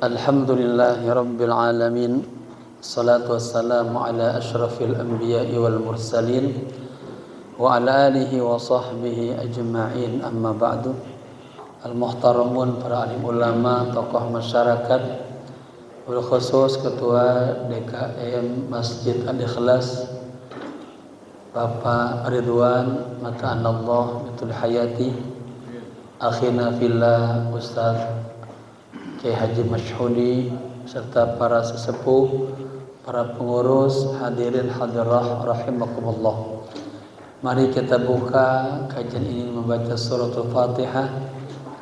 Alhamdulillahi Rabbil Alamin. Salatu wassalamu ala ashrafil anbiya'i wal mursalin wa ala alihi wa sahbihi ajma'in, amma ba'du. Al-muhtaramun, para alim ulama, tokoh masyarakat, bil khusus Ketua DKM Masjid Al-Ikhlas Bapak Ridwan Mata'anallah Bitul Hayati, akhina fillah Ustaz Kiai Haji Masyhudi, serta para sesepuh, para pengurus, hadirin hadirah rahimakumullah. Mari kita buka kajian ini membaca suratul Fatihah.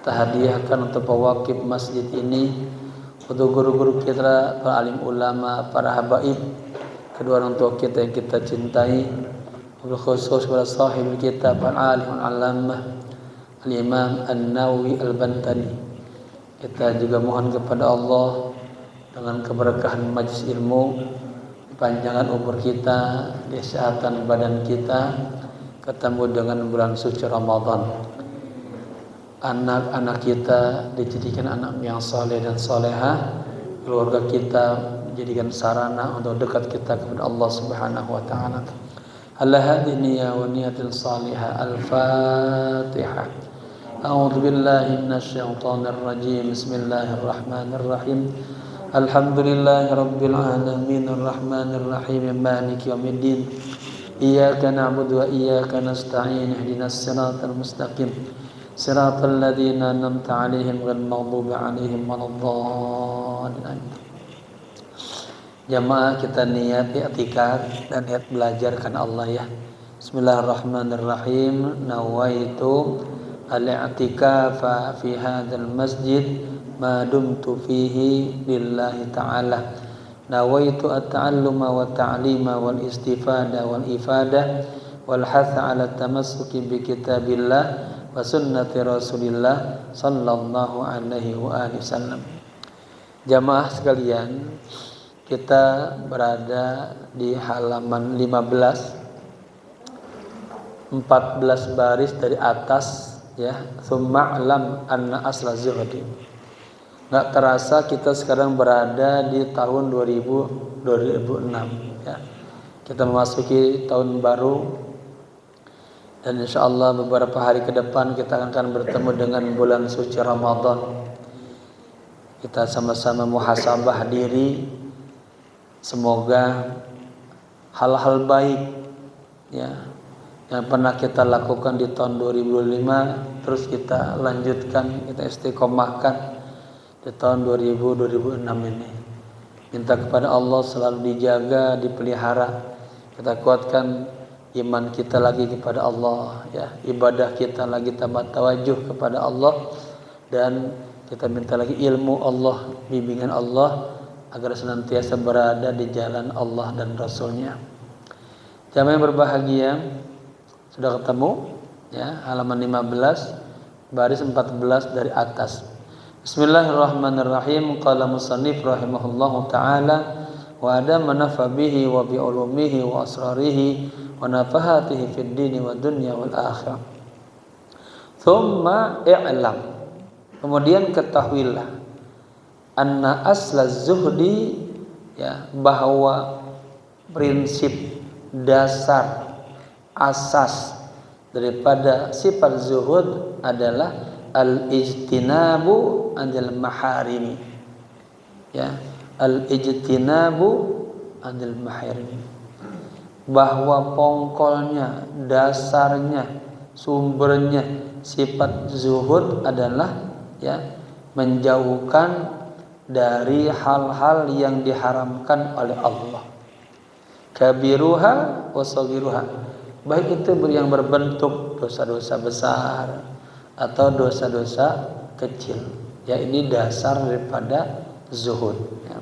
Kita hadiahkan untuk pewakif masjid ini, untuk guru-guru kita, para alim ulama, para habaib, kedua orang tua kita yang kita cintai, khusus kepada sahib kita, para alim al-allamah Al-Imam An-Nawawi Al-Bantani. Kita juga mohon kepada Allah dengan keberkahan majlis ilmu, panjangan umur kita, kesehatan badan kita, ketemu dengan bulan suci Ramadan. Anak-anak kita dijadikan anak yang saleh dan salehah, keluarga kita dijadikan sarana untuk dekat kita kepada Allah Subhanahu wa taala. Ala hadhihi niyyah wa niyatil salihah. Al-Fatihah. A'udzu billahi minasy syaithanir rajim. Bismillahirrahmanirrahim. Alhamdulillahi rabbil alamin arrahmanir rahim maliki yaumiddin. Iyyaka na'budu wa iyyaka nasta'in. Ihdinas siratal mustaqim. Siratal ladzina an'amta 'alaihim ghairil maghdubi 'alaihim waladdallin. Jamaah, kita niat i'tikaf dan niat belajar karena Allah ya. Bismillahirrahmanirrahim. Nawaitu al-i'tikafa fi hadzal masjid ma dumtu fihi lillahi ta'ala. Nawaitu at-ta'alluma wa ta'lima wal istifada wal ifada wal hatha 'ala tamassuki bi kitabillah wa sunnati Rasulillah sallallahu alaihi wa alihi wasallam. Jamaah sekalian, kita berada di halaman 14 baris dari atas ya. Tsumma alam anna asla zuhdi. Enggak terasa kita sekarang berada di tahun 2006 ya. Kita memasuki tahun baru, dan insyaallah beberapa hari ke depan kita akan bertemu dengan bulan suci Ramadan. Kita sama-sama muhasabah diri, semoga hal-hal baik ya yang pernah kita lakukan di tahun 2005 terus kita lanjutkan, kita istiqomahkan di tahun 2006 ini. Minta kepada Allah selalu dijaga, dipelihara. Kita kuatkan iman kita lagi kepada Allah ya, ibadah kita lagi tawajuh kepada Allah, dan kita minta lagi ilmu Allah, bimbingan Allah agar senantiasa berada di jalan Allah dan Rasulnya. Jamaah yang berbahagia, sudah ketemu ya, halaman 15 baris 14 dari atas. Bismillahirrahmanirrahim. Qala musannif rahimahullahu taala wa adama nafa bihi wa bi ulumihi wa asrarihi wa nafahatihi fid dini wa dunya wal akhirah. Thumma i'lam, kemudian ketahuilah, anna asla zuhdi ya, bahwa prinsip dasar, asas daripada sifat zuhud adalah al-ijtinabu anil maharimi ya, al-ijtinabu anil maharimi, bahwa pongkolnya, dasarnya, sumbernya sifat zuhud adalah ya, menjauhkan dari hal-hal yang diharamkan oleh Allah, kabiruha wa saghiruha, baik itu yang berbentuk dosa-dosa besar atau dosa-dosa kecil ya. Ini dasar daripada zuhud ya.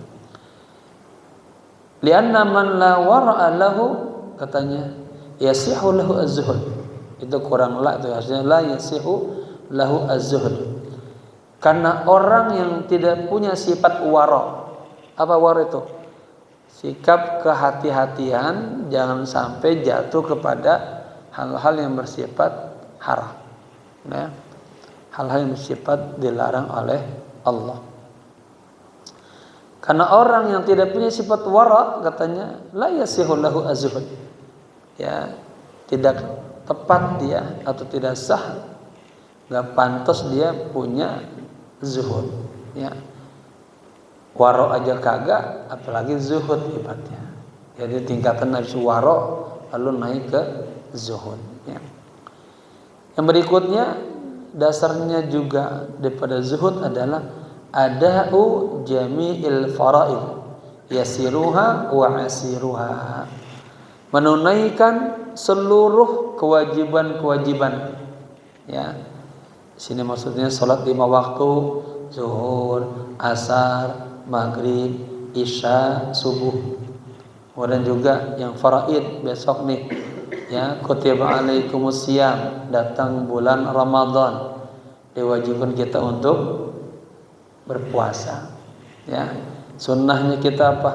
Lianna man la wara'a lahu, katanya yasihu lahu az-zuhud, itu kurang la, itu artinya la yasihu lahu az-zuhud, karena orang yang tidak punya sifat wara. Apa wara itu? Sikap kehati-hatian, jangan sampai jatuh kepada hal-hal yang bersifat haram ya, hal-hal yang bersifat dilarang oleh Allah. Karena orang yang tidak punya sifat wara, katanya la yasihu lahu az-zuhud. Ya, tidak tepat dia atau tidak sah, enggak pantas dia punya zuhud. Ya. Wara aja kagak, apalagi zuhud ibaratnya. Jadi tingkatan dari wara lalu naik ke zuhud. Ya. Yang berikutnya dasarnya juga daripada zuhud adalah ada'u jami'il fara'id yasiruha wa asiruha, menunaikan seluruh kewajiban-kewajiban. Ya, sini maksudnya salat 5 waktu, zuhur, asar, maghrib, isya, subuh. Kemudian juga yang faraid besok nih, ya, kutiba alaikumus syiyam, datang bulan Ramadan, diwajibkan kita untuk berpuasa. Ya, sunnahnya kita apa?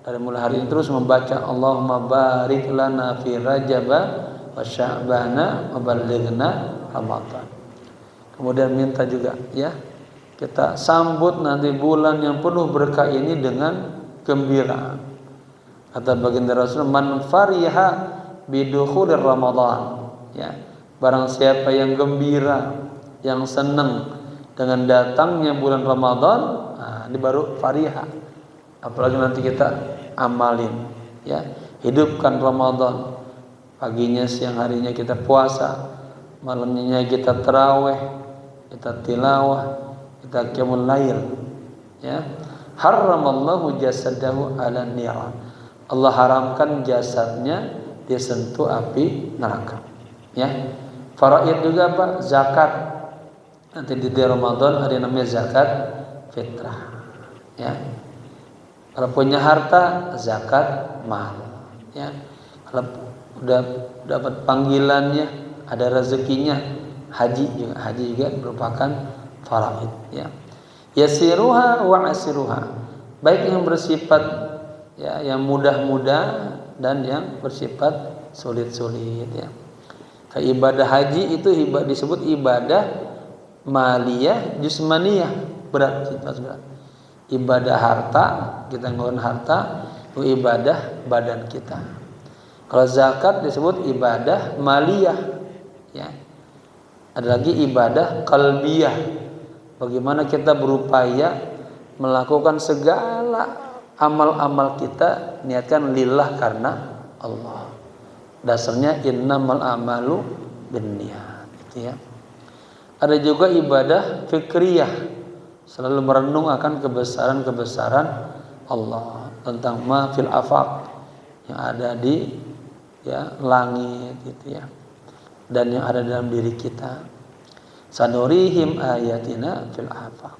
Dari mulai hari ini terus membaca Allahumma barik lana fi Rajaba wa Sya'bana wa ballighna Ramadan. Kemudian minta juga, ya, kita sambut nanti bulan yang penuh berkah ini dengan gembira. Kata baginda Rasul, man fariha bidukhulir Ramadan. Ya, barang siapa yang gembira, yang senang dengan datangnya bulan Ramadan, nah, ini baru fariha. Apalagi nanti kita amalin, ya, hidupkan Ramadan. Paginya, siang harinya kita puasa, malamnya kita tarawih, kita tilawah, kita qiyamul lail. Ya, haramallahu jasadahu 'ala nira. Allah haramkan jasadnya disentuh api neraka. Ya, faraid juga apa? Zakat. Nanti di Ramadan ada yang namanya zakat fitrah. Ya. Kalau punya harta, zakat mal. Ya. Kalau udah dapat panggilannya, ada rezekinya, haji juga merupakan faraid. Ya. Yasiruha wa asiruha. Baik yang bersifat, ya, yang mudah-mudah dan yang bersifat sulit-sulit. Ya. Kayak ibadah haji itu disebut ibadah maliyah jusmaniyah, berat. Ibadah harta, kita ngeluarin harta, itu ibadah badan kita. Kalau zakat disebut ibadah maliyah. Ya. Ada lagi ibadah qalbiyah. Bagaimana kita berupaya melakukan segala amal-amal kita niatkan lillah karena Allah. Dasarnya innamal a'malu binniyat, gitu ya. Ada juga ibadah fikriyah, selalu merenung akan kebesaran-kebesaran Allah, tentang ma fil afaq, yang ada di, ya, langit, gitu ya, dan yang ada dalam diri kita. Sanurihim ayatina fil afaq.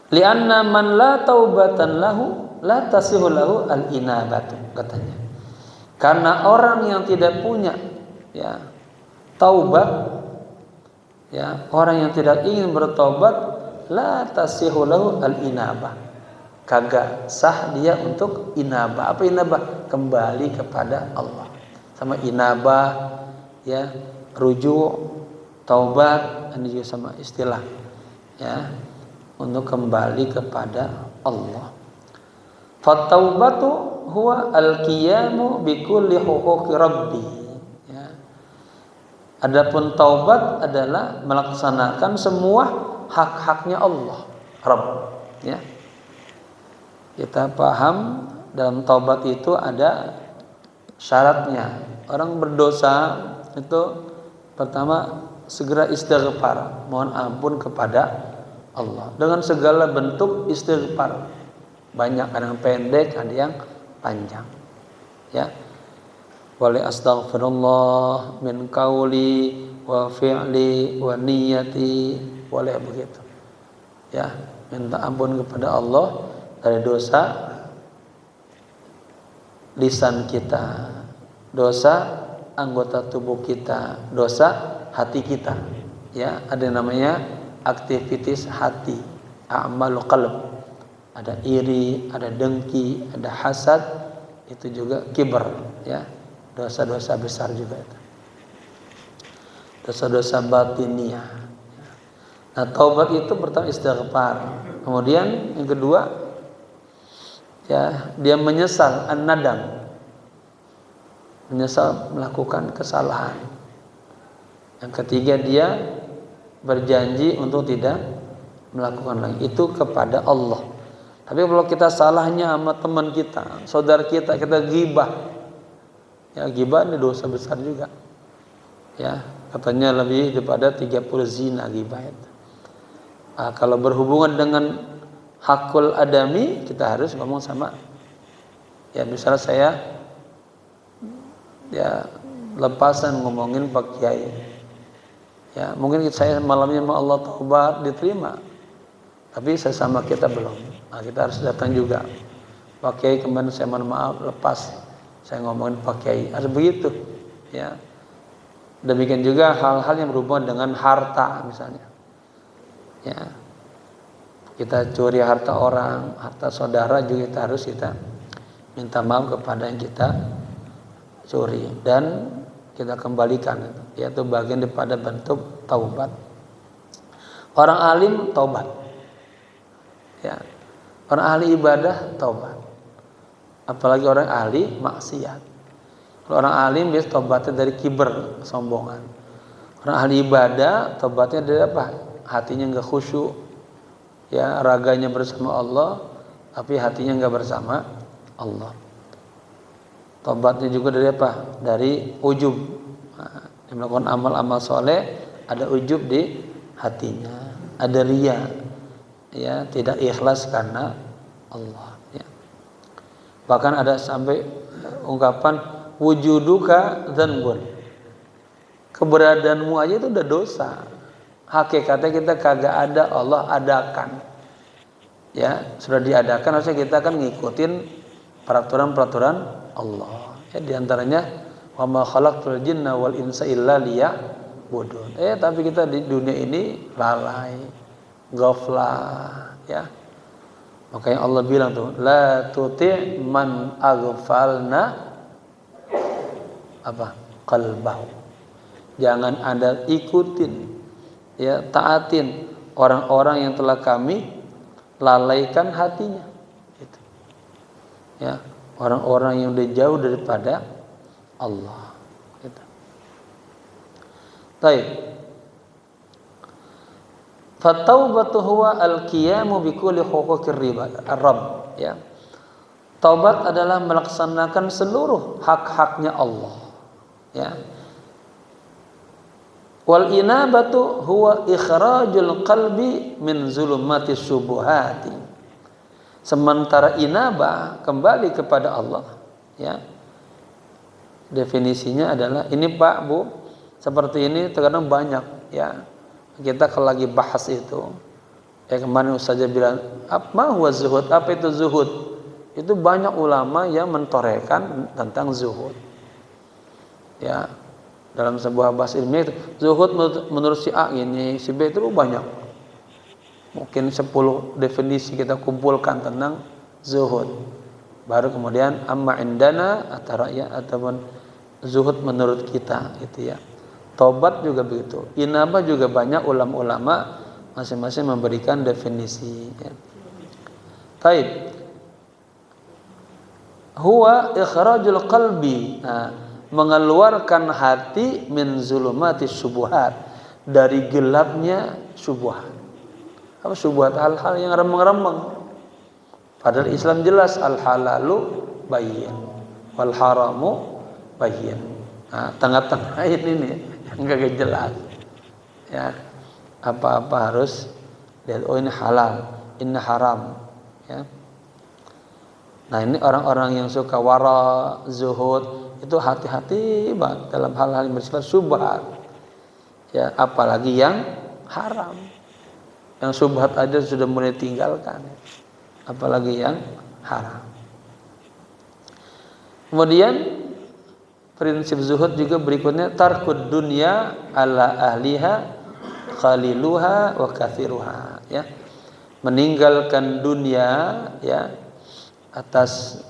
Lianna man la taubatan lahu la tasihu lahu al inabatu, katanya. Karena orang yang tidak punya, ya, taubat, ya, orang yang tidak ingin bertobat, la tasihu lahu al-inabah, kagak sah dia untuk inabah. Apa inabah? Kembali kepada Allah. Sama inabah, ya, rujuk, taubat, ini juga sama istilah, ya, untuk kembali kepada Allah. Fattaubatu huwa al-qiyamu bi kulli huquqi rabbi. Adapun taubat adalah melaksanakan semua hak-haknya Allah, Rabb. Ya. Kita paham dalam taubat itu ada syaratnya. Orang berdosa itu pertama segera istighfar, mohon ampun kepada Allah dengan segala bentuk istighfar. Banyak, ada yang pendek, ada yang panjang. Ya. Wali astaghfirullah min qauli wa fi'li wa niyati, boleh begitu. Ya, minta ampun kepada Allah dari dosa lisan kita, dosa anggota tubuh kita, dosa hati kita. Ya, ada yang namanya aktivitas hati, a'malu qalb. Ada iri, ada dengki, ada hasad, itu juga kibar, ya. Dosa-dosa besar juga itu. Dosa-dosa batiniyah. Nah, taubat itu pertama istighfar. Kemudian yang kedua ya, dia menyesal, an-nadam. Menyesal melakukan kesalahan. Yang ketiga dia berjanji untuk tidak melakukan lagi. Itu kepada Allah. Tapi kalau kita salahnya sama teman kita, saudara kita ghibah. Ya, ghibah ini dosa besar juga. Ya, katanya lebih daripada 30 zina ghibah itu. Nah, kalau berhubungan dengan hakul adami, kita harus ngomong sama, ya misalnya saya ya lepasan ngomongin Pak Kiai, ya mungkin saya malamnya sama Allah taubat diterima, tapi saya sama kita belum. Nah, kita harus datang juga, Pak Kiai kemarin saya mohon maaf lepas saya ngomongin Pak Kiai, harus begitu ya. Demikian juga hal-hal yang berhubungan dengan harta misalnya. Ya, kita curi harta orang, harta saudara juga kita minta maaf kepada yang kita curi dan kita kembalikan, yaitu bagian daripada bentuk taubat. Orang alim taubat, ya, orang ahli ibadah taubat, apalagi orang ahli maksiat. Kalau orang alim biasa taubatnya dari kiber, kesombongan. Orang ahli ibadah taubatnya dari apa? Hatinya nggak khusyuk, ya raganya bersama Allah, tapi hatinya nggak bersama Allah. Taubatnya juga dari apa? Dari ujub. Nah, dia melakukan amal-amal soleh, ada ujub di hatinya, ada riya, ya tidak ikhlas karena Allah. Ya. Bahkan ada sampai ungkapan wujuduka dzanbun. Keberadaanmu aja itu udah dosa. Hakikatnya kita kagak ada, Allah adakan. Ya, sudah diadakan, harusnya kita kan ngikutin peraturan-peraturan Allah. Ya, di antaranya wa ma khalaqtul jinna wal insa illa liya'budun. Tapi kita di dunia ini lalai, ghaflah, ya. Makanya Allah bilang tuh, la tuti' man aghfalna apa? Qalbahu. Jangan Anda ikutin, ya taatin orang-orang yang telah kami lalaikan hatinya, gitu. Ya, orang-orang yang udah jauh daripada Allah, gitu. Baik. Fataubatu huwa al-qiyamu bi kulli huquqir rabb, ya. Taubat adalah melaksanakan seluruh hak-haknya Allah, ya. Wal inabatu huwa ikhrajul qalbi min zulumatis syubuhati. Sementara inabah kembali kepada Allah, ya. Definisinya adalah ini Pak, Bu, seperti ini terkadang banyak, ya. Kita kalau lagi bahas itu, ya kemarin Ustaz bilang, apa huwa zuhud? Apa itu zuhud? Itu banyak ulama yang mentorehkan tentang zuhud. Ya. Dalam sebuah bahasa ilmiah itu zuhud menurut si A ini, si B itu banyak. Mungkin 10 definisi kita kumpulkan tentang zuhud. Baru kemudian amma indana atau ya ataupun zuhud menurut kita, gitu ya. Taubat juga begitu. Inabah juga banyak ulama-ulama masing-masing memberikan definisi, ya. Taib. Huwa ikhrajul qalbi. Nah, mengeluarkan hati min zulumatis syubhat, dari gelapnya syubhat. Apa syubhat? Hal-hal yang remeng-remeng. Padahal Islam jelas al halalu bayyin wal haramu bayyin. Nah, tengah-tengah ini yang enggak jelas. Ya. Apa-apa harus lihat, oh ini halal, ini haram, ya. Nah, ini orang-orang yang suka wara, zuhud, itu hati-hati banget dalam hal-hal yang bersifat syubhat, ya, apalagi yang haram. Yang syubhat aja sudah mulai tinggalkan, apalagi yang haram. Kemudian prinsip zuhud juga berikutnya tarkud dunya ala ahliha khaliluha wa kathiruha, ya. Meninggalkan dunia, ya, atas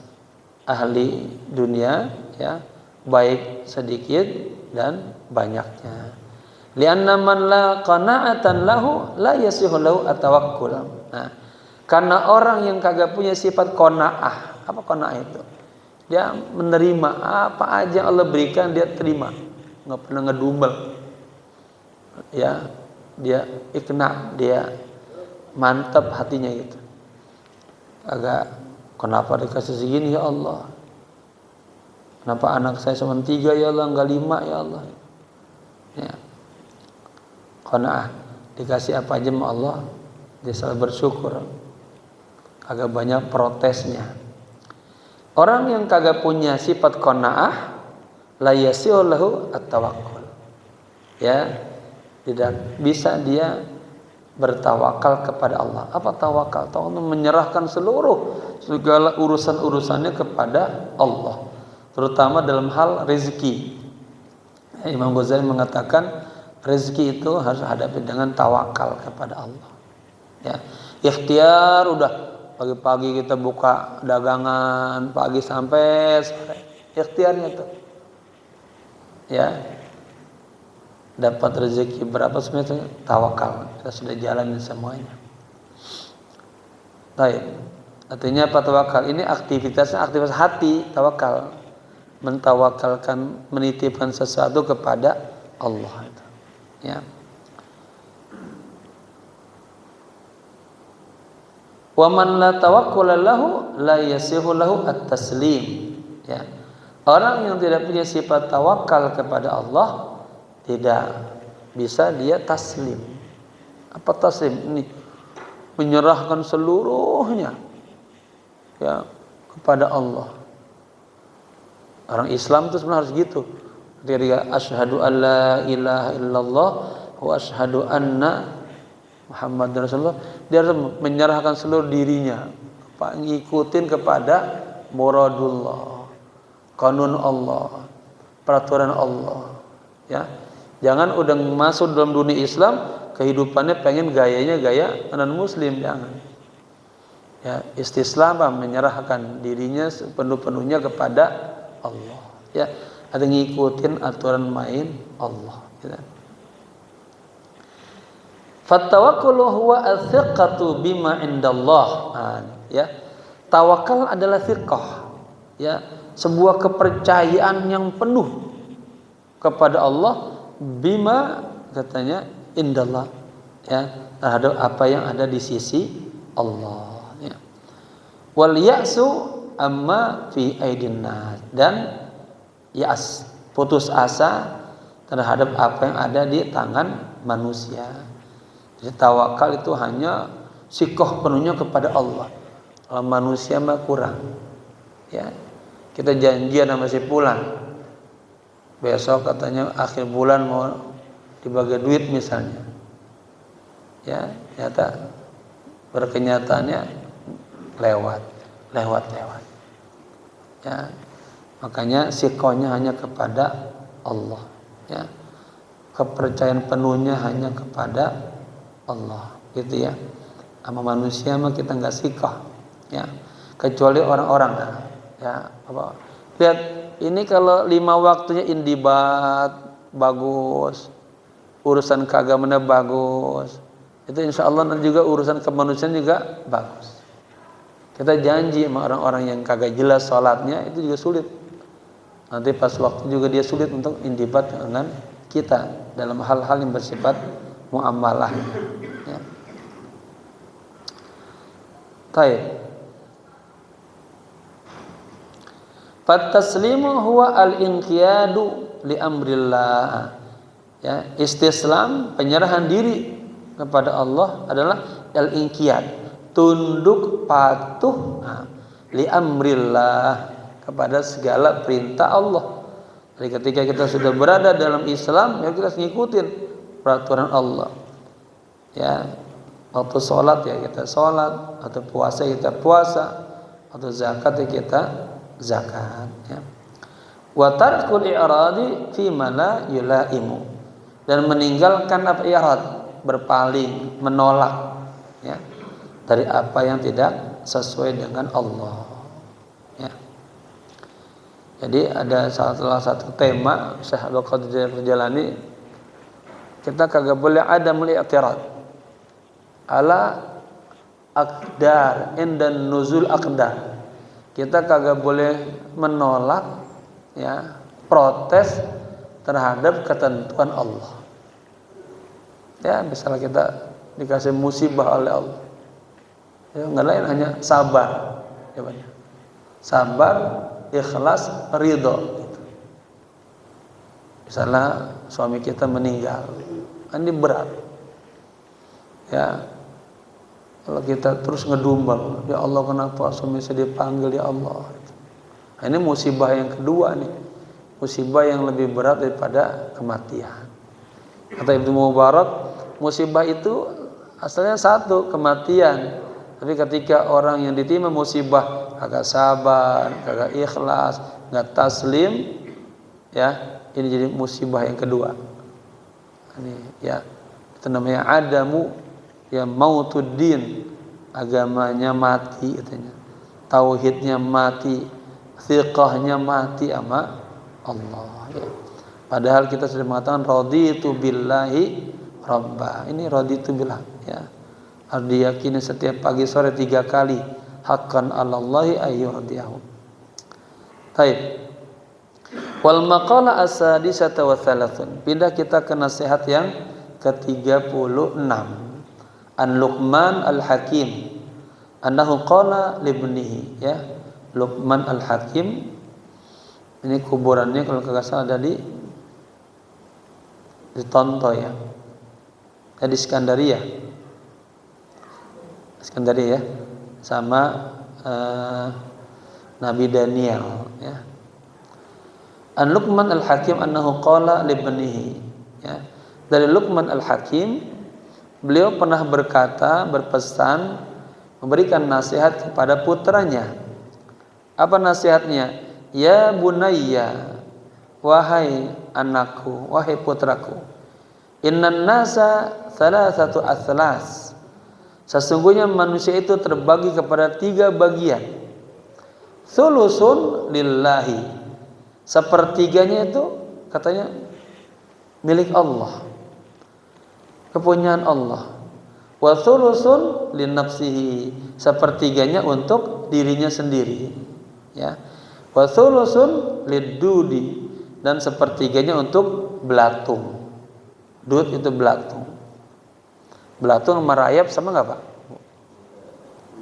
ahli dunia, ya, baik sedikit dan banyaknya. Lianna man la qana'atan lahu la yasihu lahu at-tawakkul. Nah, karena orang yang kagak punya sifat qanaah. Apa qanaah itu? Dia menerima apa aja yang Allah berikan, dia terima. Enggak pernah ngedumel. Ya, dia ikna, dia mantap hatinya gitu. Agak, kenapa dikasih segini ya Allah? Kenapa anak saya cuma 3 ya Allah, enggak 5 ya Allah? Ya. Qanaah, dikasih apa aja sama Allah, dia selalu bersyukur. Agak banyak protesnya. Orang yang kagak punya sifat qanaah, la yasihu lahu at-tawakkul. Ya, tidak bisa dia bertawakal kepada Allah. Apa tawakal? Tawakal menyerahkan segala urusan-urusannya kepada Allah, terutama dalam hal rezeki. Imam Ghazali mengatakan rezeki itu harus hadapi dengan tawakal kepada Allah. Ya, ikhtiar udah pagi-pagi kita buka dagangan pagi sampai sore, ikhtiarnya tuh. Ya, dapat rezeki berapa sebenarnya tawakal, kita sudah jalanin semuanya. Baik, artinya apa tawakal? Ini aktivitas hati, tawakal, mentawakalkan, menitipkan sesuatu kepada Allah. Ya. Wa man la tawakkula lahu la yasihu lahu at-taslim. Ya. Orang yang tidak punya sifat tawakal kepada Allah tidak bisa dia taslim. Apa taslim? Ini menyerahkan seluruhnya ya kepada Allah. Orang Islam itu sebenarnya harus gitu. Ketika asyhadu alla ilaha illallah wa asyhadu anna Muhammadar Rasulullah, dia harus menyerahkan seluruh dirinya, ngikutin kepada muradullah, kanun Allah, peraturan Allah. Ya, jangan udah masuk dalam dunia Islam, kehidupannya pengen gayanya gaya non Muslim, jangan. Ya, istislam, menyerahkan dirinya sepenuh-penuhnya kepada Allah. Ya, ada ngikutin aturan main Allah. Gitu. Fattawakkulu huwa al-thiqatu bima indallah. Ya, tawakal adalah thiqah. Ya, sebuah kepercayaan yang penuh kepada Allah, bima katanya indallah, ya, terhadap apa yang ada di sisi Allah. Ya. Wal ya'su amma fi aidin nas, dan ya'as, putus asa terhadap apa yang ada di tangan manusia. Jadi tawakal itu hanya sikoh penuhnya kepada Allah. Kalau manusia mah kurang. Ya, kita janjian sama si Fulan, besok katanya akhir bulan mau dibagi duit misalnya. Ya, ternyata berkenyataannya lewat. Ya, makanya sikohnya hanya kepada Allah. Ya, kepercayaan penuhnya hanya kepada Allah, gitu ya. Sama manusia mah kita nggak sikoh, ya. Kecuali orang-orang, ya. Apa? Lihat, ini kalau 5 waktunya indibat bagus, urusan keagamaannya bagus, itu insya Allah nanti juga urusan kemanusiaan juga bagus. Kita janji sama orang-orang yang kagak jelas sholatnya, itu juga sulit. Nanti pas waktu juga dia sulit untuk indibat dengan kita dalam hal-hal yang bersifat muamalah. Ya. Baik. Fataslimu huwa al-inqiyadu li amrillah. Ya, istislam, penyerahan diri kepada Allah adalah al-inqiyad, tunduk patuh li amrillah, kepada segala perintah Allah. Jadi ketika kita sudah berada dalam Islam, ya kita harus ngikutin peraturan Allah. Ya, waktu sholat ya kita sholat, atau puasa kita puasa, atau zakat ya kita zakat. Ya. Wa tarkul i'radi fi ma la yulaimu, dan meninggalkan apa i'rad, berpaling, menolak, ya, dari apa yang tidak sesuai dengan Allah. Ya. Jadi ada salah satu tema Syekh Abdul Qadir Jailani kita kagak boleh adamul i'tirad ala aqdar indan nuzul aqdar. Kita kagak boleh menolak, ya, protes terhadap ketentuan Allah. Ya, misalnya kita dikasih musibah oleh Allah, ya, nggak lain hanya sabar, ya, banyak sabar, ikhlas, ridho. Gitu. Misalnya suami kita meninggal, ini berat, ya. Kalau kita terus ngedumbal, ya Allah kenapa suami saya dipanggil, ya Allah. Nah, ini musibah yang kedua nih, musibah yang lebih berat daripada kematian. Kata Ibnu Mubarak, musibah itu asalnya satu, kematian. Tapi ketika orang yang ditimpa musibah kagak sabar, kagak ikhlas, nggak taslim, ya, ini jadi musibah yang kedua. Ini, ya, itu namanya adamu, ya, mautuddin, agamanya mati katanya, tauhidnya mati, thiqahnya mati sama Allah, ya. Padahal kita sudah mengatakan raditu billahi rabba. Ini raditu billah, ya, harus diyakini setiap pagi sore 3 kali, haqqan 'alallahi ayyurdiyahu. Baik. Wal maqala as-sadisata wa thalathun. Pindah kita ke nasihat yang ke-36. An Luqman al-Hakim annahu qala libnihi, ya, Luqman al-Hakim, ini kuburannya kalau kagak salah ada di Tonto, ya, di Iskandaria, ya, sama Nabi Daniel, ya. An Luqman al-Hakim annahu qala libnihi, ya, dari Luqman al-Hakim, beliau pernah berpesan, memberikan nasihat kepada putranya. Apa nasihatnya? Ya bunayya, wahai anakku, wahai putraku, innan nasa thalathatu athlas. Sesungguhnya manusia itu terbagi kepada 3 bagian. Thulusun lillahi, sepertiganya itu katanya milik Allah, kepunyaan Allah. Wa thulusun linnafsihi, sepertiganya untuk dirinya sendiri, ya. Wa thulusun liddudi, dan sepertiganya untuk belatung. Dud itu belatung. Belatung sama rayap sama enggak, Pak?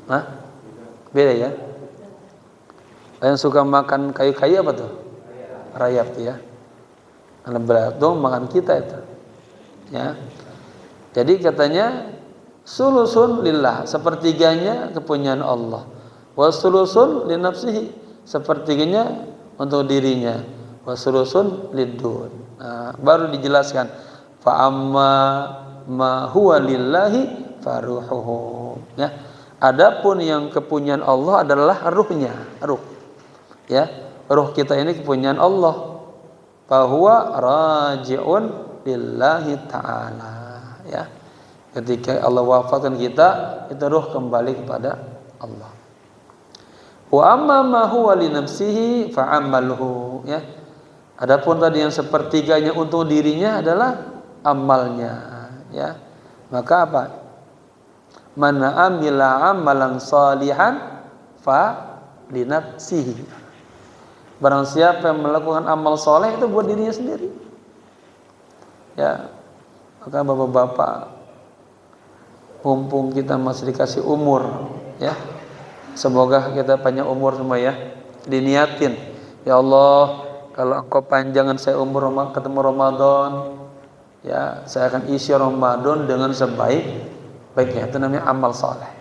Hah? Beda, ya. Yang suka makan kayu-kayu apa tuh? Rayap, ya. Karena belatung makan kita itu, ya. Jadi katanya sulusun lillah, sepertiganya kepunyaan Allah. Wa sulusun li nafsihi, sepertiganya untuk dirinya. Wa sulusun liddun. Nah, baru dijelaskan fa amma ma huwa lillahi faruhuhu, ya. Adapun yang kepunyaan Allah adalah ruhnya, ruh. Ya, ruh kita ini kepunyaan Allah. Fa huwa raji'un lillahi ta'ala, ya. Ketika Allah wafatkan kita, itu ruh kembali kepada Allah. Wa amma ma huwa li nafsihi fa amaluhu, ya. Adapun tadi yang sepertiganya untuk dirinya adalah amalnya, ya. Maka apa? Man amila amalan salihan fa li nafsihi. Barang siapa yang melakukan amal soleh itu buat dirinya sendiri, ya. Maka bapak-bapak, mumpung kita masih dikasih umur, ya, semoga kita panjang umur semua, ya. Diniatin, ya Allah, kalau Engkau panjangan saya umur ketemu Ramadan, ya, saya akan isi Ramadan dengan sebaik-baiknya. Itu namanya amal soleh,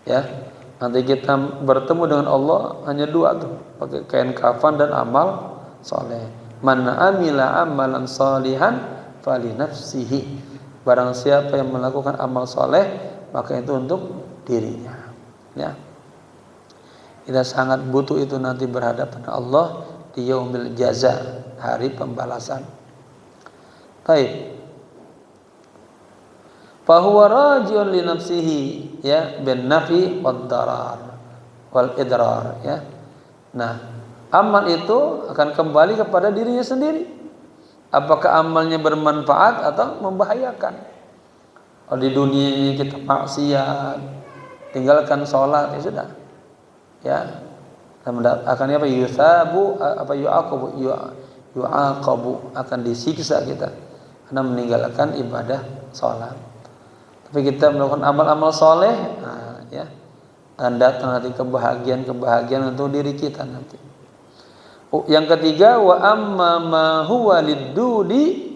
ya. Nanti kita bertemu dengan Allah hanya 2 tuh, pakai kain kafan dan amal soleh. Man amila amalan salihan fali nafsihi. Barang siapa yang melakukan amal soleh, maka itu untuk dirinya, ya. Kita sangat butuh itu nanti berhadapan Allah di yaumil jaza, hari pembalasan. Baik. Fahuwa rajiun li nafsihi, ya, bin nafi wad darar wal idrar, ya. Nah, amal itu akan kembali kepada dirinya sendiri. Apakah amalnya bermanfaat atau membahayakan? Kalau di dunia ini kita maksiat, tinggalkan sholat, ya sudah. Ya, akan apa? Yusabu, apa yu'aqabu, akan disiksa kita karena meninggalkan ibadah sholat. Tapi kita melakukan amal-amal soleh, nah, ya, akan datang nanti kebahagiaan untuk diri kita nanti. Yang ketiga, wa amma ma huwa lid-dudi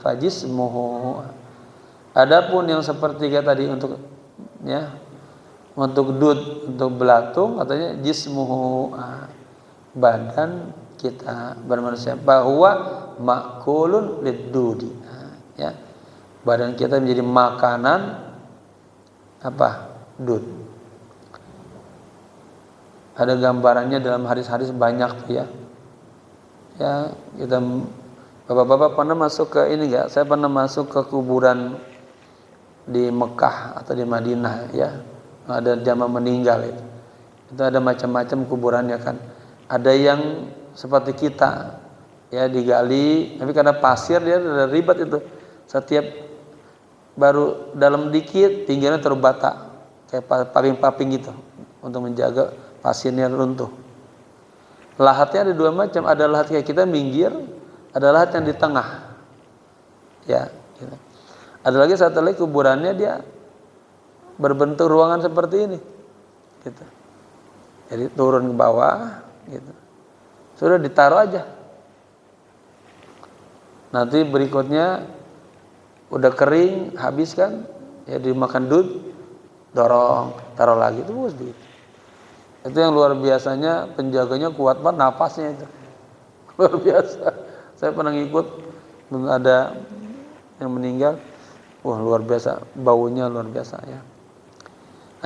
fajismuhu. Adapun yang sepertiga tadi untuk dud, untuk belatung, katanya jismuhu, badan kita bermanusia, bahwa makulun lid-dudi, ya, badan kita menjadi makanan apa? Dud. Ada gambarannya dalam hadis-hadis banyak tuh ya. Ya, kita bapak-bapak pernah masuk ke ini enggak? Saya pernah masuk ke kuburan di Mekah atau di Madinah ya. Ada jamaah meninggal itu. Itu ada macam-macam kuburannya kan. Ada yang seperti kita ya, digali, tapi karena pasir dia ada ribet itu. Setiap baru dalam dikit tingginya terbata kayak paping-paping gitu untuk menjaga pasirnya runtuh. Lahatnya ada dua macam, ada lahat kayak kita minggir, ada lahat yang di tengah. Ya, gitu. Ada lagi satu lagi kuburannya dia berbentuk ruangan seperti ini. Gitu. Jadi turun ke bawah gitu. Sudah ditaruh aja. Nanti berikutnya udah kering, habis kan, ya dimakan dud, dorong, taruh lagi, terus begitu. Itu yang luar biasanya, penjaganya kuat banget napasnya itu. Luar biasa. Saya pernah ngikut, ada yang meninggal. Wah, luar biasa, baunya luar biasa ya.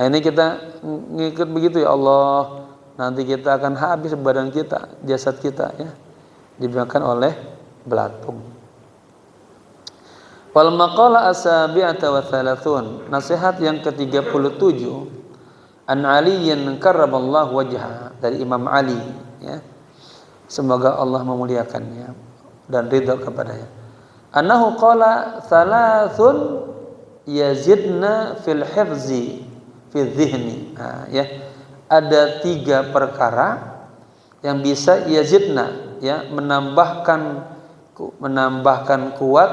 Nah, ini kita ngikut begitu ya Allah. Nanti kita akan habis badan kita, jasad kita ya, dimakan oleh belatung. Wal maqala as-sabi'ata wa thalathun, nasihat yang ke-37, an Aliyin karramallahu wajha, dari Imam Ali ya. Semoga Allah memuliakannya dan ridha kepadanya. Annahu qala thalathun yazidna fil hifzi fi dhihni. Nah, ya. Ada 3 perkara yang bisa yazidna ya, menambahkan kuat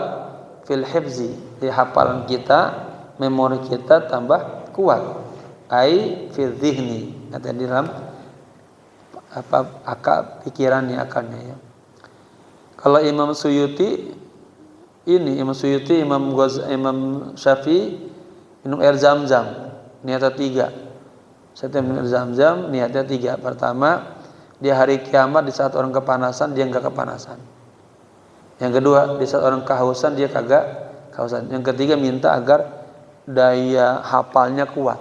fil hifzi, di hafalan kita, memori kita tambah kuat. Ai fi dhihni, kata di dalam akal pikirannya, akalnya ya. Kalau Imam Suyuti, Imam Syafi'i minum air Zam-Zam, niatnya 3. Setiap minum air Zam-Zam niatnya 3. Pertama, di hari kiamat, di saat orang kepanasan dia enggak kepanasan. Yang kedua, di saat orang kehausan dia kagak kehausan. Yang ketiga, minta agar daya hafalnya kuat.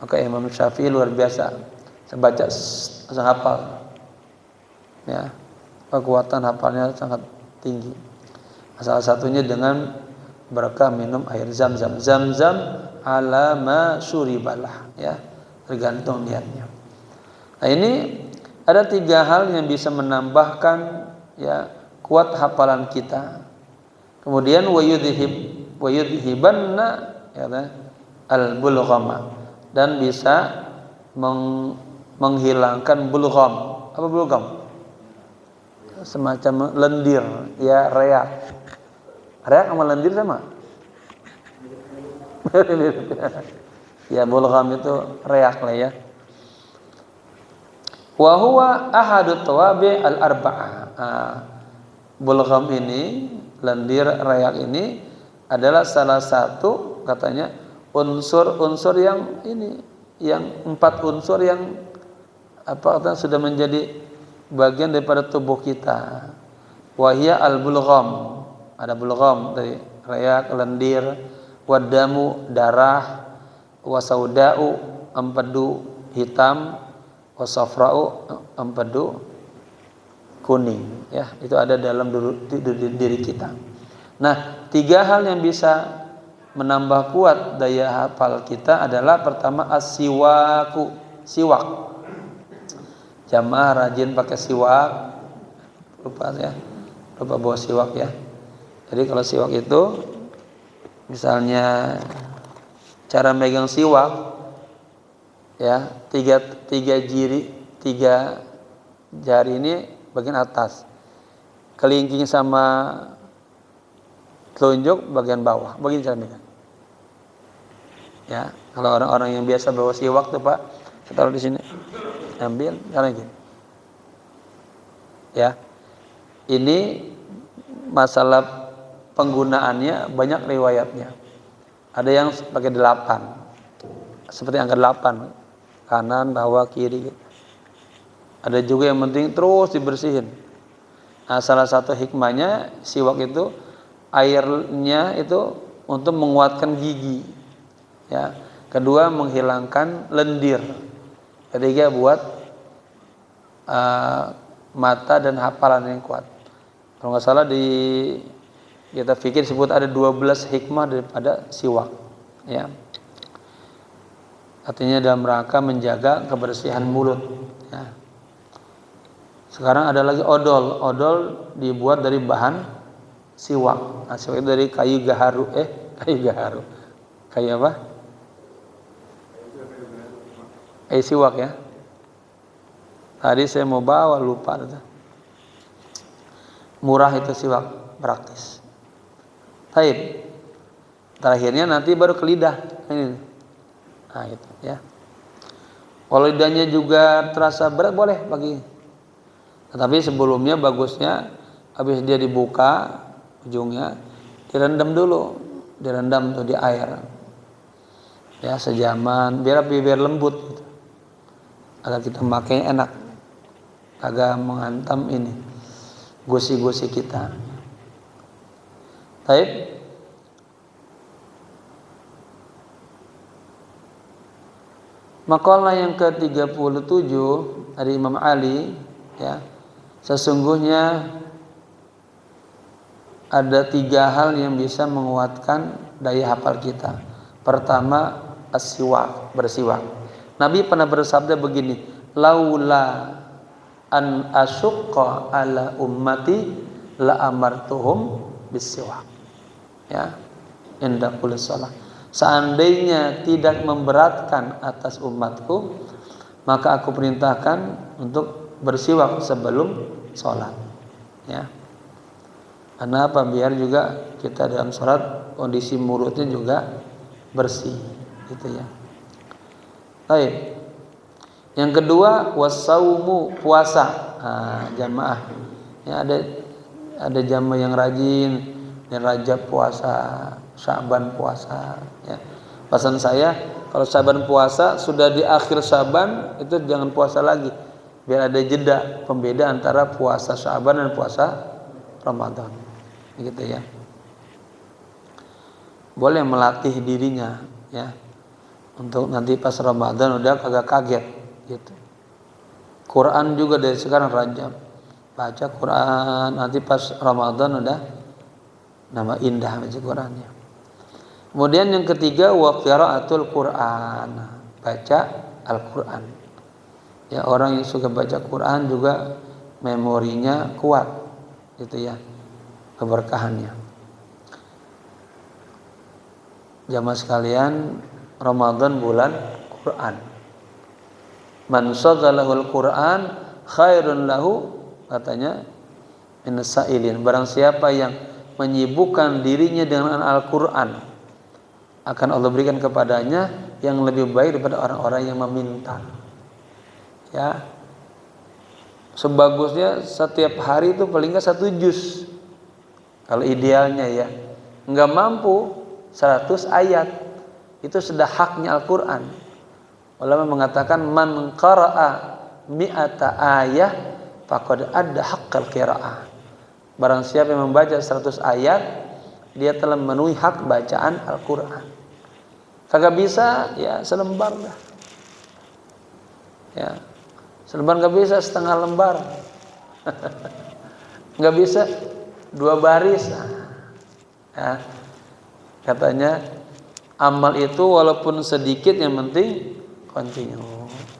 Maka Imam Syafi'i luar biasa, saya baca langsung hafal ya, kekuatan hafalnya sangat tinggi. Salah satunya dengan berkah minum air Zam-Zam. Zam-Zam ala ma syuribalah ya, tergantung niatnya. Nah, ini ada 3 hal yang bisa menambahkan ya kuat hafalan kita. Kemudian wayudhibanna ya, al-bulghama, dan bisa menghilangkan bulgham. Apa bulgham? Semacam lendir ya, reak. Reak sama lendir sama? Ya, bulgham itu reak lah ya. Wa huwa ahadut tawabi al-arba'ah. Bulgham ini, lendir, reak ini adalah salah satu katanya unsur-unsur yang ini, yang 4 unsur yang sudah menjadi bagian daripada tubuh kita. Wahia al-bulgham, ada bulgham dari reak, lendir, wadamu, darah, wasaudau, empedu hitam, wasafra'u, empedu kuning ya. Itu ada dalam diri kita. Nah, 3 hal yang bisa menambah kuat daya hafal kita adalah pertama as-siwaku, siwak. Jamaah rajin pakai siwak, lupa ya. lupa bawa siwak ya. Jadi kalau siwak itu misalnya cara megang siwak ya, tiga jari ini bagian atas, kelingking sama telunjuk bagian bawah, bagian cara megang. Ya, kalau orang-orang yang biasa bawa siwak tuh Pak, saya taruh di sini, ambil, cara gini. Ya, ini masalah penggunaannya banyak riwayatnya. Ada yang pakai 8, seperti angka 8, kanan, bawah, kiri. Ada juga yang penting terus dibersihin. Nah, salah satu hikmahnya siwak itu airnya itu untuk menguatkan gigi. Ya, kedua menghilangkan lendir. Ketiga buat mata dan hafalan yang kuat. Kalau nggak salah di kita fikir sebut ada 12 hikmah daripada siwak. Ya. Artinya dalam rangka menjaga kebersihan mulut. Ya. Sekarang ada lagi odol. Odol dibuat dari bahan siwak. Nah, siwak itu dari kayu gaharu. Kayu apa? Siwak ya. Tadi saya mau bawa lupa. Murah itu siwak, praktis. Baik. Terakhirnya nanti baru ke lidah. Ini. Nah itu ya. Kalau lidahnya juga terasa berat boleh bagi. Tetapi sebelumnya bagusnya habis dia dibuka ujungnya direndam dulu, direndam tuh di air. Ya sejaman biar lembut gitu. Agar kita memakai enak, agak menghantam ini gusi-gusi kita. Baik. Makalah yang ke-37 dari Imam Ali ya. Sesungguhnya ada 3 hal yang bisa menguatkan daya hafal kita. Pertama, as-siwak, bersiwak. Nabi pernah bersabda begini, laula an asyqa ala ummati la amartuhum bisiwak. Ya, inda kulli shalah. Seandainya tidak memberatkan atas umatku, maka aku perintahkan untuk bersiwak sebelum sholat. Ya. Karena apa? Biar juga kita dalam sholat kondisi mulutnya juga bersih, gitu ya. Baik. Yang kedua wasaumu, puasa. Nah, jamaah. Ya, ada jamaah yang rajin, yang Rajab puasa, Syaban puasa. Ya. Pesan saya kalau Syaban puasa sudah di akhir Syaban itu jangan puasa lagi, biar ada jeda pembeda antara puasa Syaban dan puasa Ramadan. Gitu ya. Boleh melatih dirinya, ya. Untuk nanti pas Ramadan udah kagak kaget gitu. Quran juga dari sekarang Rajab baca Quran, nanti pas Ramadan udah nama indah baca Qurannya. Kemudian yang ketiga wa qiraatul Quran, baca Al-Quran. Ya, orang yang suka baca Quran juga memorinya kuat gitu ya, keberkahannya. Jamaah sekalian, Ramadan bulan Quran. Man shaghalahul Quran khairun lahu, katanya An-Sa'ilin. Barang siapa yang menyibukkan dirinya dengan Al-Quran, akan Allah berikan kepadanya yang lebih baik daripada orang-orang yang meminta. Ya. Sebagusnya setiap hari itu paling enggak 1 juz. Kalau idealnya ya. Enggak mampu 100 ayat. Itu sudah haknya Al-Quran. Ulama mengatakan man qara'a mi'ata ayah faqad adda haqqal qira'ah. Barang siapa yang membaca 100 ayat, dia telah memenuhi hak bacaan Al-Quran. Kagak bisa ya selembar dah. Ya. Selembar enggak bisa, setengah lembar. Enggak bisa 2 baris. Ya. Katanya amal itu walaupun sedikit yang penting continue.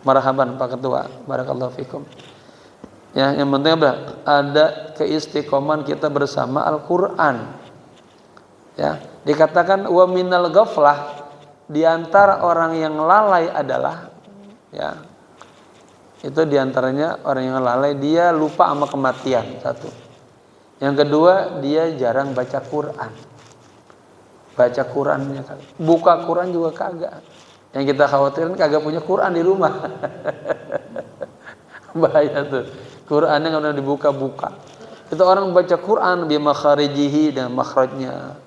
Marhaban Pak Ketua, barakallahu fikum. Ya, yang penting ada keistiqomahan kita bersama Al-Qur'an. Ya, dikatakan wa minal ghaflah, di antara orang yang lalai adalah, ya, itu diantaranya orang yang lalai, dia lupa sama kematian, satu. Yang kedua, dia jarang baca Quran. Baca Qurannya kagak. Buka Quran juga kagak. Yang kita khawatirin kagak punya Quran di rumah. Bahaya tuh. Qurannya nggak pernah dibuka-buka. Itu orang baca Quran bi makharijihi, dan makhrajnya,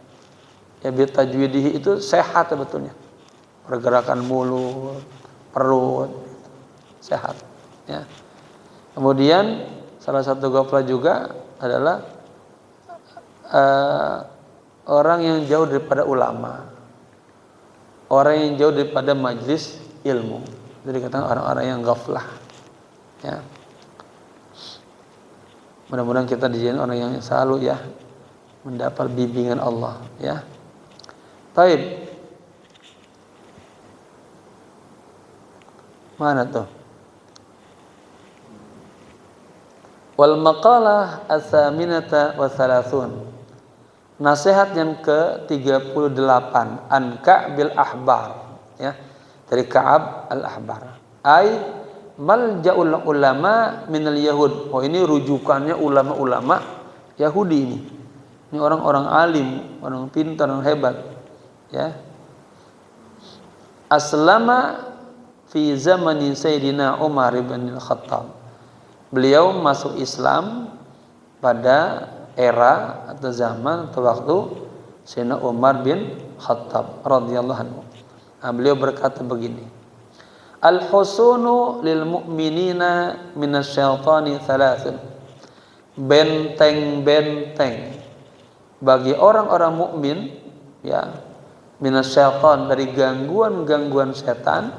ya bi tajwidihi, itu sehat sebetulnya. Pergerakan mulut, perut, sehat. Ya. Kemudian salah satu ghaflah juga adalah orang yang jauh daripada ulama, orang yang jauh daripada majlis ilmu. Jadi dikatakan orang-orang yang ghaflah. Ya. Mudah-mudahan kita dijadikan orang yang selalu, ya, mendapat bimbingan Allah, ya. Taib. Mana tuh? Wal maqalah as-saminata wa thalathun. Nasihat yang ke-38, an Ka'bil Ahbar, ya, dari Ka'ab al-Ahbar. Ai malja'ul ulama minal yahud. Oh, ini rujukannya ulama-ulama Yahudi ini. Ini orang-orang alim, orang pintar, orang hebat, ya. Aslama fi zamani Sayyidina Umar bin Khattab. Beliau masuk Islam pada era atau zaman atau waktu Sayyidina Umar bin Khattab radhiyallahu anhu. Nah, beliau berkata begini. Al-husunu lil mu'minina minasyaitani thalathun. Benteng-benteng bagi orang-orang mukmin, ya, minasyaitan, dari gangguan-gangguan setan.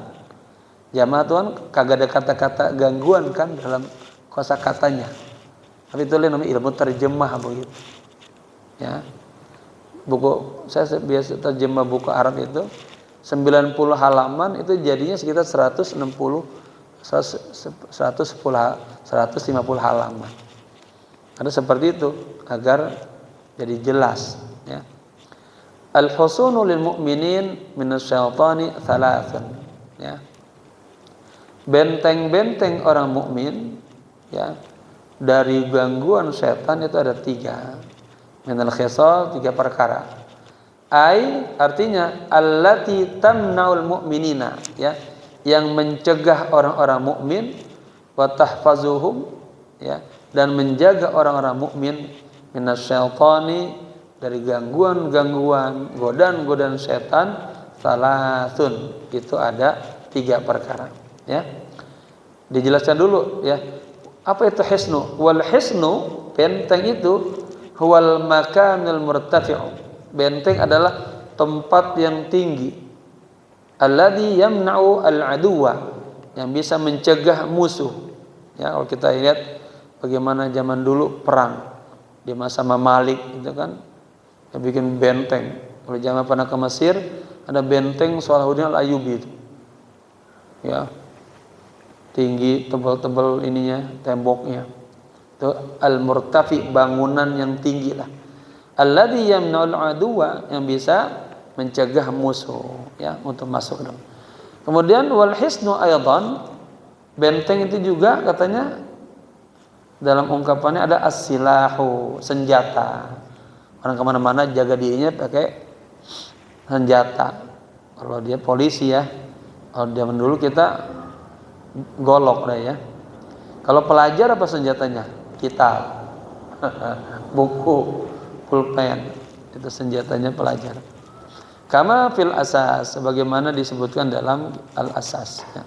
Jamaah Tuhan, kagak ada kata-kata gangguan kan dalam kosakatanya. Tapi itu namanya ilmu terjemah begitu. Ya. Buku saya biasa terjemah buku Arab itu 90 halaman, itu jadinya sekitar 150 150 halaman. Ada seperti itu agar jadi jelas, ya. Al-husunu lil mu'minin minasyaitani thalathun, ya. Benteng-benteng orang mukmin, ya, dari gangguan setan itu ada 3. Minal khisal, 3 perkara. Ai artinya allati tamnaul mu'minina, ya, yang mencegah orang-orang mukmin, wa tahfazuhum, ya, dan menjaga orang-orang mukmin minasyaitani, dari gangguan-gangguan, godaan-godaan setan, salasun, itu ada 3 perkara, ya. Dijelaskan dulu, ya. Apa itu hisnu? Wal hisnu, benteng itu, huwal makanul murtafi'u. Benteng adalah tempat yang tinggi. Alladzi yamna'u al-aduwa, yang bisa mencegah musuh. Ya, kalau kita lihat bagaimana zaman dulu perang di masa Mamalik itu kan, ya, bikin benteng. Kalau zaman pernah ke Mesir ada benteng Salahuddin al-Ayyubi itu. Ya. Tinggi, tebal-tebal ininya, temboknya. Itu al-murtafi, bangunan yang tinggi lah. Alladzi yamna'ul aduwa, yang bisa mencegah musuh, ya, untuk masuk. Kemudian wal hisnu aidan, benteng itu juga katanya dalam ungkapannya ada as-silahu, senjata. Orang kemana-mana jaga dirinya pakai senjata. Kalau dia polisi, ya, kalau zaman dulu kita golok dah, ya. Kalau pelajar apa senjatanya? Kitab, buku, pulpen, itu senjatanya pelajar. Kama fil asas, sebagaimana disebutkan dalam al-asas, ya.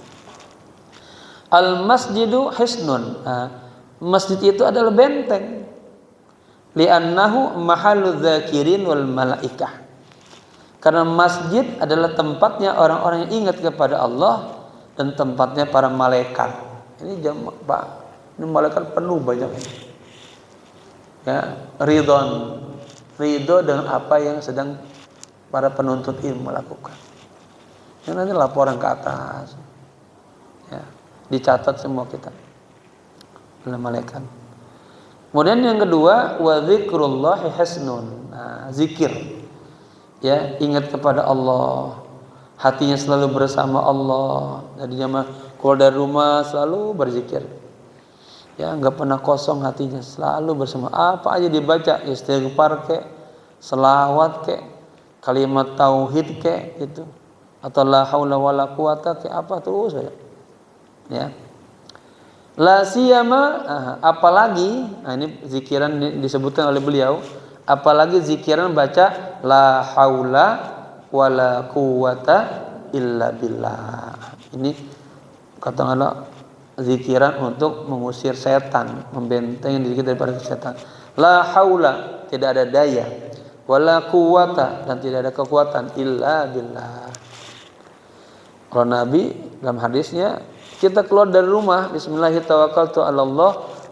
Al masjidu hisnun, masjid itu adalah benteng. Li'annahu mahallu dzakirin wal malaikah, karena masjid adalah tempatnya orang-orang yang ingat kepada Allah dan tempatnya para malaikat. Ini Pak, ini malaikat penuh banyak. Ya, ridho dengan apa yang sedang para penuntut ilmu lakukan. Yang nanti laporan ke atas, ya, dicatat semua kita. oleh malaikat. Kemudian yang kedua, wa dzikrullahi hasnun. Nah, zikir. Ya, ingat kepada Allah. Hatinya selalu bersama Allah. Jadi jamaah keluar dari rumah selalu berzikir. Ya, enggak pernah kosong hatinya, selalu bersama. Apa aja dibaca, istighfar kek, selawat kek, kalimat tauhid kek gitu. Atau la haula wala quwata kek apa terus saja. Ya. La siyama, apalagi, nah ini zikiran disebutkan oleh beliau, apalagi zikiran baca la haula wala quwata illa billah. Ini katakanlah zikiran untuk mengusir setan, membentengi diri kita daripada setan. La haula, tidak ada daya, wala quwata, dan tidak ada kekuatan illa billah. Kalau Nabi dalam hadisnya, kita keluar dari rumah bismillahirrahmanirrahim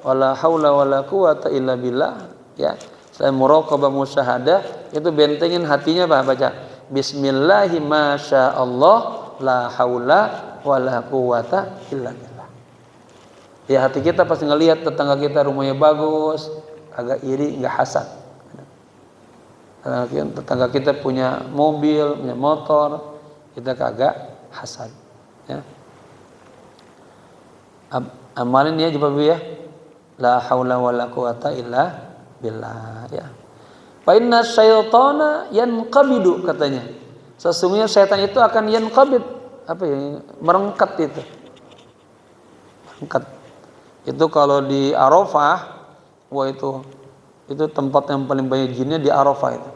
wala haula wala quwata illa billah, ya. Saya muraqabah musyahadah, itu bentengin hatinya baca bismillahi masyaallah la haula wala quwata illa billah. Ya, hati kita pasti ngelihat tetangga kita rumahnya bagus, agak iri, enggak hasad. Tetangga kita punya mobil, punya motor, kita kagak hasad, ya. Amalin ya coba ya, la haula wala quwata illa billah, ya. Fa inna syaitana yanqabidu, katanya. Sesungguhnya setan itu akan yanqabid, apa ya? Merengkat itu. Merengkat. Itu kalau di Arafah, wah itu tempat yang paling banyak jinnya di Arafah itu.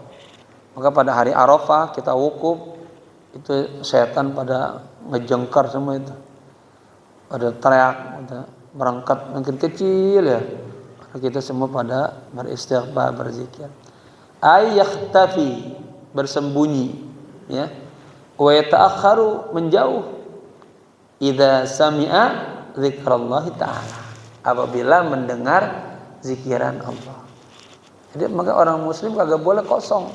Maka pada hari Arafah kita wukuf, itu setan pada ngejengkar semua itu. Pada teriak, pada berangkat mungkin kecil ya. Kita semua pada beristighfar, berzikir. Ay yakhtafi, bersembunyi, ya. Wa yata'akharu, menjauh. Idza sami'a zikrullah ta'ala, apabila mendengar zikiran Allah. Jadi maka orang muslim kagak boleh kosong.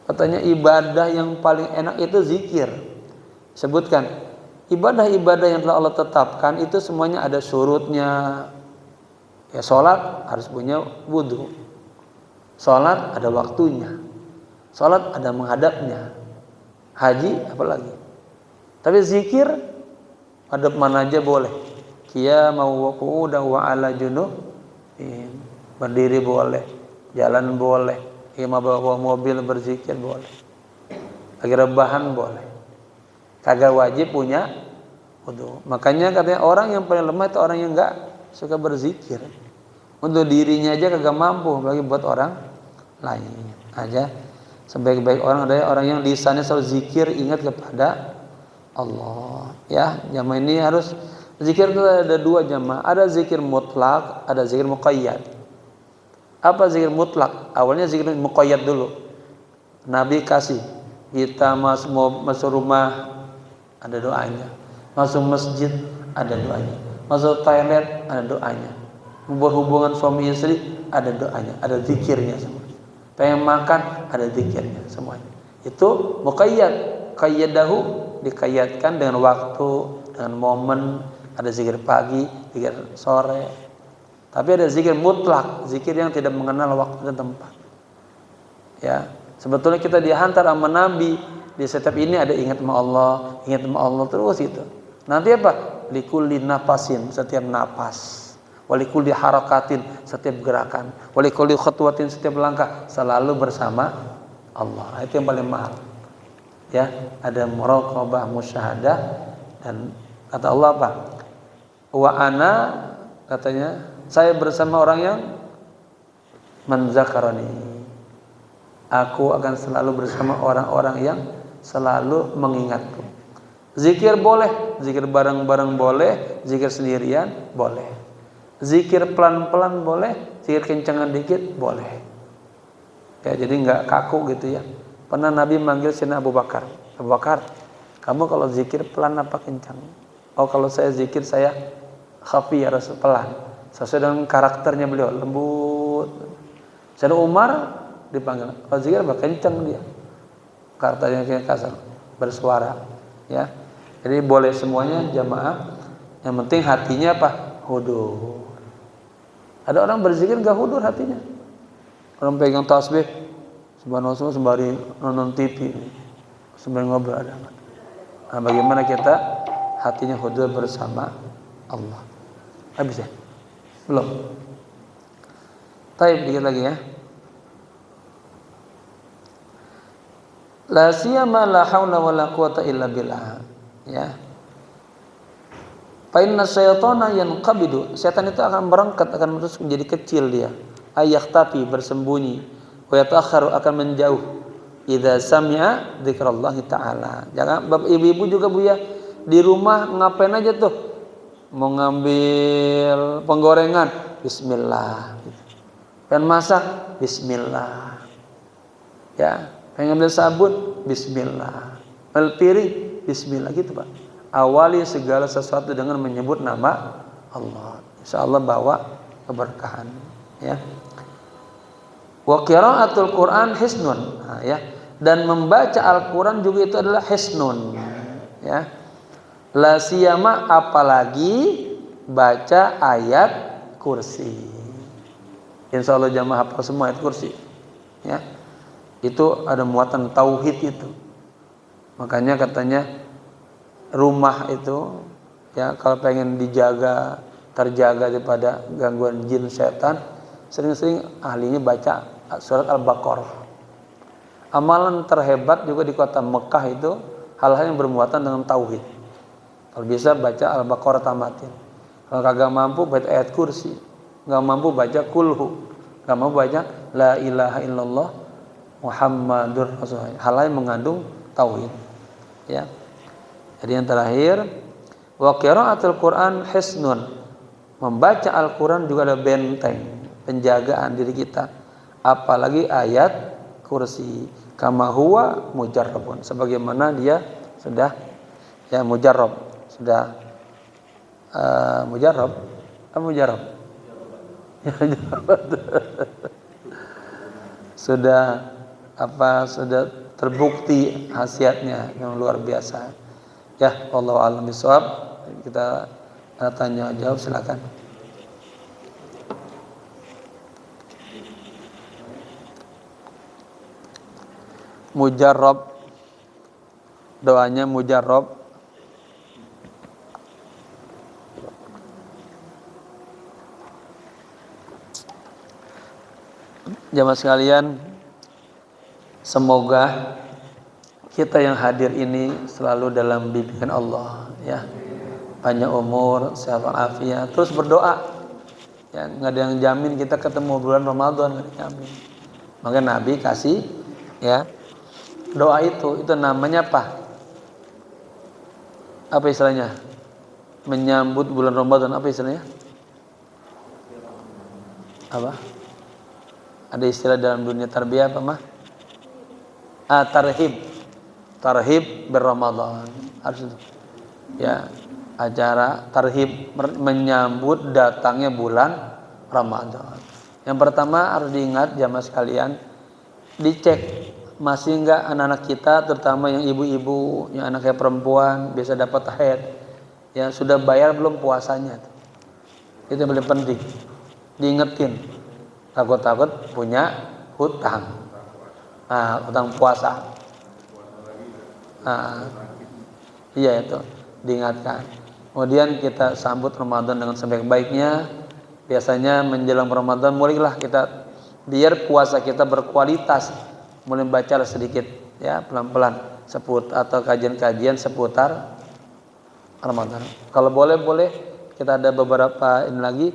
Katanya ibadah yang paling enak itu zikir. Sebutkan ibadah-ibadah yang telah Allah tetapkan itu semuanya ada surutnya. Ya, sholat harus punya wudu. Sholat ada waktunya. Sholat ada menghadapnya. Haji apalagi. Tapi zikir hadap mana aja boleh. Qiyamah wa qu'udan wa ala junub. Berdiri boleh, jalan boleh, imam bawa mobil berzikir boleh, lagi rebahan boleh. Kagak wajib punya wudu. Makanya katanya orang yang paling lemah itu orang yang enggak suka berzikir. Untuk dirinya aja kagak mampu, apalagi buat orang lain. Aja sebaik-baik orang adalah orang yang lisannya selalu zikir, ingat kepada Allah. Ya, jamaah ini harus zikir itu ada dua jamaah. Ada zikir mutlak, ada zikir muqayyad. Apa zikir mutlak? Awalnya zikir muqayyad dulu. Nabi kasih kita masuk rumah ada doanya, masuk masjid ada doanya, masuk toilet ada doanya, berhubungan suami istri ada doanya, ada zikirnya semua. Pengen makan ada zikirnya semuanya. Itu muqayyad, qayyadahu, dikayyadkan dengan waktu, dengan momen. Ada zikir pagi, zikir sore. Tapi ada zikir mutlak, zikir yang tidak mengenal waktu dan tempat. Ya, sebetulnya kita dihantar sama Nabi, di setiap ini ada ingat sama Allah terus itu. Nanti apa? Likulli nafasin, setiap napas. Walikulli harakatin, setiap gerakan. Walikulli khatwatin, setiap langkah selalu bersama Allah. Itu yang paling mahal. Ya, ada muraqabah, musyahadah, dan kata Allah apa? Wa ana, katanya, saya bersama orang yang menzakarani. Aku akan selalu bersama orang-orang yang selalu mengingatku. Zikir boleh, zikir bareng-bareng boleh, zikir sendirian boleh. Zikir pelan-pelan boleh, zikir kencangan dikit boleh. Ya, jadi enggak kaku gitu ya. Pernah Nabi manggil Sayyidina Abu Bakar. Abu Bakar, kamu kalau zikir pelan apa kencang? Oh, kalau saya zikir saya khafi ya Rasul, pelan. Sesuai dengan karakternya beliau, lembut. Sayyidina Umar dipanggil, kalau zikir apa kencang dia. Karakternya kayak kasar, bersuara, ya. Jadi boleh semuanya jamaah. Yang penting hatinya apa? Hudur. Ada orang berzikir enggak hudur hatinya. Orang pegang tasbih subhanallah sembari nonton TV, sembari ngobrol ada. Nah, bagaimana kita hatinya hudur bersama Allah? Habis ya? Belum. Taib dikit lagi ya. La siyama la haula wala quwata illa billah. Ya. Fa inna syaitana yanqabidu. Setan itu akan berangkat, akan terus menjadi kecil dia. Ayakhtafi, bersembunyi. Wa yataakharu, akan menjauh. Idza sami'a dzikrullah taala. Jangan bapak ibu-ibu juga Bu ya, di rumah ngapain aja tuh? Mau ngambil penggorengan, bismillah. Pengen masak, bismillah. Ya, pengen ngambil sabun, bismillah. Ngambil piring, bismillah gitu Pak. Awali segala sesuatu dengan menyebut nama Allah. Insyaallah bawa keberkahan, ya. Wa qiraatul Quran hisnun, nah, ya. Dan membaca Al-Quran juga itu adalah hisnun, ya. La siyama, apalagi baca ayat kursi. Insyaallah jamaah hafal semua ayat kursi, ya. Itu ada muatan tauhid itu. Makanya katanya rumah itu ya kalau pengen dijaga, terjaga daripada gangguan jin setan, sering-sering ahlinya baca surat Al-Baqarah. Amalan terhebat juga di kota Mekah itu hal-hal yang bermuatan dengan tauhid. Kalau bisa baca Al-Baqarah tamatin. Kalau kagak mampu baca ayat kursi, nggak mampu baca kulhu, nggak mampu baca la ilaha illallah Muhammadur Rasulullah. Hal yang mengandung tauhid, ya. Jadi yang terakhir, wa qiraatul Quran hisnun. Membaca Al-Quran juga ada benteng, penjagaan diri kita. Apalagi ayat kursi, kama huwa mujarrabun, sebagaimana dia sudah ya mujarrab, sudah mujarrab, mujarrab. Sudah sudah terbukti khasiatnya yang luar biasa. Ya, wallahu a'lam bishawab. Kita tanya jawab, silakan. Mujarrab, doanya mujarrab. Jamaah sekalian, semoga kita yang hadir ini selalu dalam bimbingan Allah, ya. Panjang umur, sehat walafiat, terus berdoa. Ya, nggak ada yang jamin kita ketemu bulan Ramadan, nggak dijamin. Maka Nabi kasih ya doa itu namanya apa? Apa istilahnya? Menyambut bulan Ramadan, apa istilahnya? Apa? Ada istilah dalam dunia tarbiyah apa mah? Tarhib berRamadan. Harus itu. Ya, acara tarhib menyambut datangnya bulan Ramadan. Yang pertama harus diingat jamaah sekalian, dicek masih enggak anak-anak kita, terutama yang ibu-ibu, yang anaknya perempuan bisa dapat haid. Ya, sudah bayar belum puasanya? Itu yang paling penting. Diingetin. Takut-takut punya hutang. Hutang puasa. Iya itu diingatkan. Kemudian kita sambut Ramadan dengan sebaik-baiknya. Biasanya menjelang Ramadan mulailah kita, biar puasa kita berkualitas, mulai baca sedikit ya pelan-pelan atau kajian-kajian seputar Ramadan. Kalau boleh kita ada beberapa ini lagi,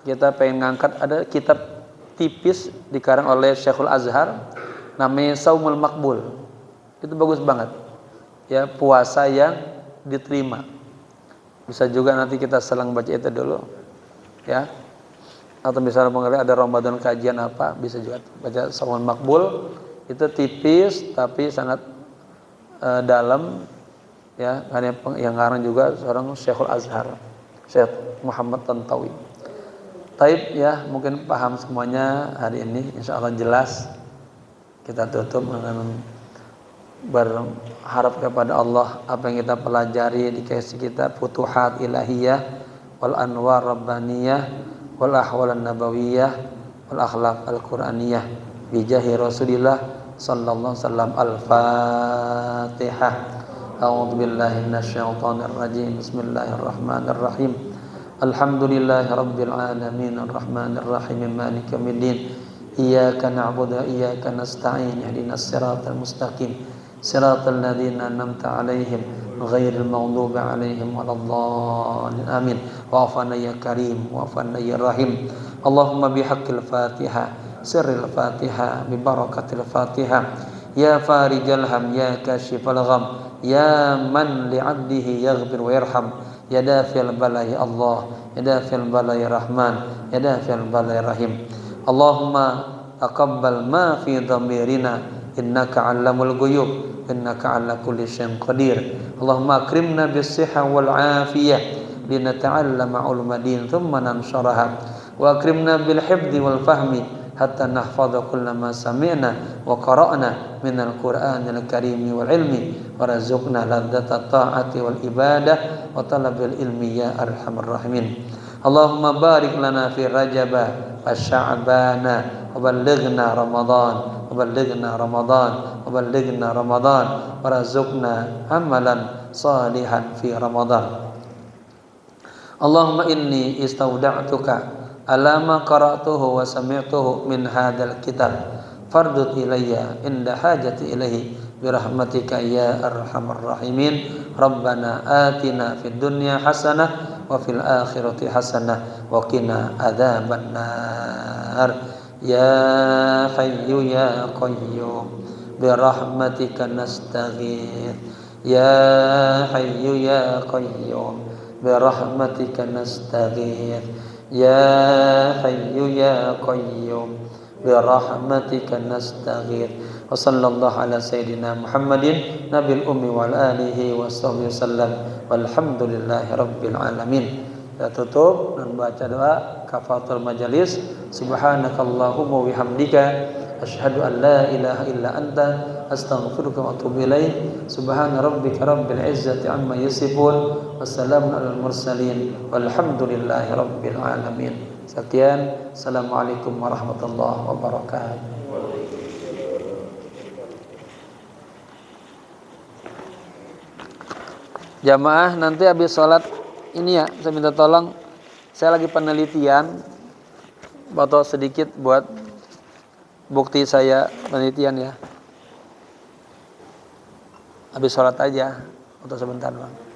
kita pengen ngangkat, ada kitab tipis dikarang oleh Syekhul Azhar namanya Saumul Maqbul. Itu bagus banget. Ya, puasa yang diterima. Bisa juga nanti kita selang baca itu dulu. Ya. Atau misalnya mengenai ada Ramadan kajian apa, bisa juga baca Saumul Maqbul. Itu tipis tapi sangat dalam ya, yang ngarang juga seorang Syekhul Azhar, Syekh Muhammad Tantawi. Taib ya, mungkin paham semuanya hari ini, insyaallah jelas. Kita tutup dengan berharap kepada Allah apa yang kita pelajari dikasih kita futuhat ilahiyah, wal anwar rabbaniyah wal ahwal nabawiyah wal akhlaq al-Qur'aniyah bi jahi Rasulillah sallallahu alaihi wasallam. Al-Fatihah. A'udzu billahi minasyaitonir rajim. Bismillahirrahmanirrahim. Alhamdulillahi rabbil alamin arrahmanir rahim maliki yaumiddin. Iyyaka na'budu wa iyyaka nasta'in ihdinas siratal mustaqim siratal ladzina an'amta 'alaihim ghairil maghdubi 'alaihim waladdallin. Amin. Wa'afana ya karim wa'afana ya rahim. Allahumma bihaqqil Fatihah sirril Fatihah bi barakatil Fatihah ya farijal ham ya kashifal gham ya man li'abdihi yaghfir wa yarham ya dafi'al balai Allah ya dafi'al balai Rahman ya dafi'al balai Rahim. Allahumma taqabbal ma fi dhamirina innaka 'allamul ghuyub innaka 'ala kulli syai'in qadir. Allahumma akrimna bis sihha wal 'afiyah linata'allama ulmadin thumma nansharaha wa akrimna bil hifdzi wal fahmi hatta nahfadha kullama sami'na wa qara'na minal Qur'anil karim wal ilmi warzuqna ladzata ta'ati wal ibadah wa talabil ilmi ya arhamar rahimin. Allahumma barik lana fi Rajaba wa Sya'bana wa ballighna Ramadan wa ballighna Ramadan wa ballighna Ramadan warzuqna amalan salihan fi Ramadan. Allahumma inni istauda'tuka ala ma qara'tuhu wa sami'tuhu min hadzal kitab fardut ilayya inda hajati ilaihi birahmatika ya arhamar rahimin. Rabbana atina fid dunya hasanah wa fil akhirati hasanah wa qina adzaban nar. Ya hayyu ya qayyum birahmatika nastaghits ya hayyu ya qayyum birahmatika nastaghits ya hayyu ya qayyum birahmatika nastaghits. Wa sallallahu ala sayyidina Muhammadin nabil ummi wal alihi washabbihi wasallam walhamdulillahi rabbil alamin. Kita tutup dan baca doa kafaratul majalis. Subhanakallahumma wa bihamdika asyhadu an la ilaha illa anta astaghfiruka wa atubu ilaik. Subhana rabbika rabbil izzati amma yasifun wassalamun alal mursalin walhamdulillahi rabbil alamin. Sekian, assalamualaikum warahmatullahi wabarakatuh. Jamaah nanti habis sholat ini ya, saya minta tolong, saya lagi penelitian, foto sedikit buat bukti saya penelitian ya. Habis sholat aja, foto sebentar bang.